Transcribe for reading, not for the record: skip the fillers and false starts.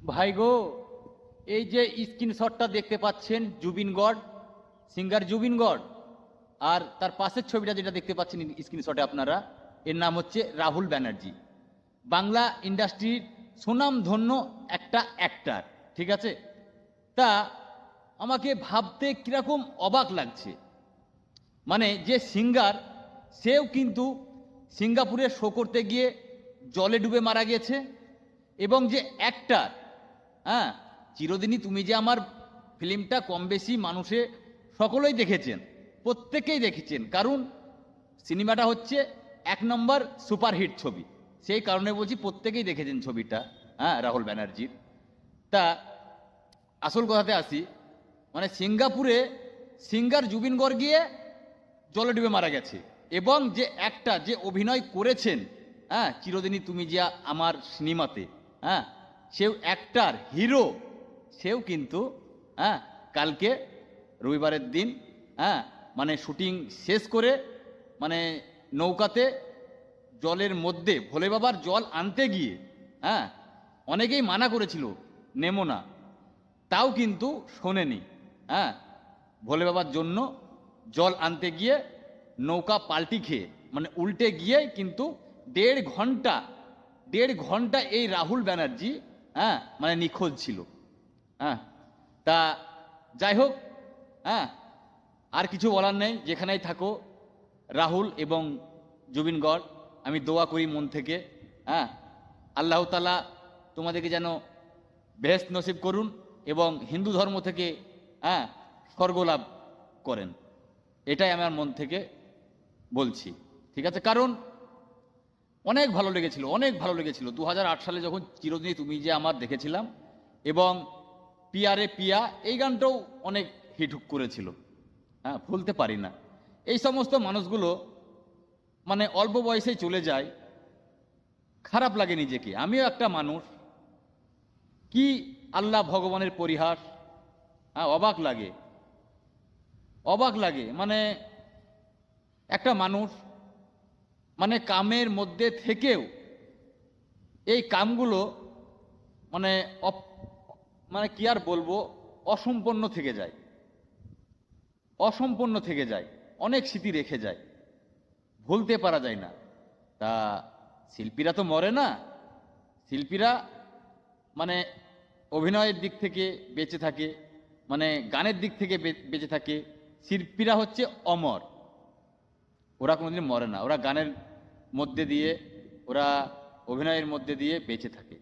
ভাই গো, এই যে স্ক্রিনশটটা দেখতে পাচ্ছেন জুবিন গর্ড, সিঙ্গার জুবিন গর্ড, আর তার পাশের ছবিটা যেটা দেখতে পাচ্ছেন স্ক্রিনশটে আপনারা, এর নাম হচ্ছে রাহুল ব্যানার্জি। বাংলা ইন্ডাস্ট্রির সুনামধন্য একটা অ্যাক্টার, ঠিক আছে? তা আমাকে ভাবতে কিরকম অবাক লাগছে, মানে যে সিঙ্গার, সেও কিন্তু সিঙ্গাপুরে শো করতে গিয়ে জলে ডুবে মারা গেছে। এবং যে অ্যাক্টার, হ্যাঁ, চিরদিনই তুমি যে আমার ফিল্মটা কম বেশি মানুষে সকলেই দেখেছেন, প্রত্যেকেই দেখেছেন, কারণ সিনেমাটা হচ্ছে এক নম্বর সুপারহিট ছবি। সেই কারণে বলছি প্রত্যেকেই দেখেছেন ছবিটা, হ্যাঁ, রাহুল ব্যানার্জির। তা আসল কথাতে আসি, মানে সিঙ্গাপুরে সিঙ্গার জুবিন গর্গ গিয়ে জলে ডুবে মারা গেছে, এবং যে একটা যে অভিনয় করেছেন, হ্যাঁ, চিরদিনই তুমি যে আমার সিনেমাতে, হ্যাঁ, সেও অ্যাক্টার হিরো, সেও কিন্তু, হ্যাঁ, কালকে রবিবারের দিন, হ্যাঁ, মানে শুটিং শেষ করে, মানে নৌকাতে জলের মধ্যে ভোলে বাবার জল আনতে গিয়ে, হ্যাঁ, অনেকেই মানা করেছিল নেমো না, তাও কিন্তু শোনেনি, হ্যাঁ, ভোলে বাবার জন্য জল আনতে গিয়ে নৌকা পাল্টি খেয়ে, মানে উল্টে গিয়ে কিন্তু 1.5 ঘন্টা, 1.5 ঘন্টা এই রাহুল ব্যানার্জি, হ্যাঁ, মানে নিখোঁজ ছিল। হ্যাঁ, তা যাই হোক, হ্যাঁ, আর কিছু বলার নেই, যেখানেই থাকো রাহুল এবং জুবিন গর্গ, আমি দোয়া করি মন থেকে, হ্যাঁ, আল্লাহ তাআলা তোমাদেরকে যেন বেহেশত নসিব করুন এবং হিন্দু ধর্ম থেকে, হ্যাঁ, স্বর্গ লাভ করেন, এটাই আমার মন থেকে বলছি, ঠিক আছে? কারণ অনেক ভালো লেগেছিল, অনেক ভালো লেগেছিল 2008 সালে যখন চিরদিনই তুমি যে আমার দেখেছিলাম, এবং পিয়ারে পিয়া এই গানটাও অনেক হিট করেছিল, হ্যাঁ, ভুলতে পারি না। এই সমস্ত মানুষগুলো মানে অল্প বয়সেই চলে যায়, খারাপ লাগে নিজেকে, আমিও একটা মানুষ, কি আল্লাহ ভগবানের পরিহাস, হ্যাঁ, অবাক লাগে, অবাক লাগে, মানে একটা মানুষ, মানে কামের মধ্যে থেকেও এই কামগুলো মানে মানে কি আর বলবো, অসম্পন্ন থেকে যায়, অসম্পন্ন থেকে যায়, অনেক স্মৃতি রেখে যায়, ভুলতে পারা যায় না। তা শিল্পীরা তো মরে না, শিল্পীরা মানে অভিনয়ের দিক থেকে বেঁচে থাকে, মানে গানের দিক থেকে বেঁচে থাকে, শিল্পীরা হচ্ছে অমর, ওরা কোনোদিন মরে না, ওরা গানের মধ্যে দিয়ে, ওরা অভিনয়ের মধ্যে দিয়ে বেঁচে থাকে।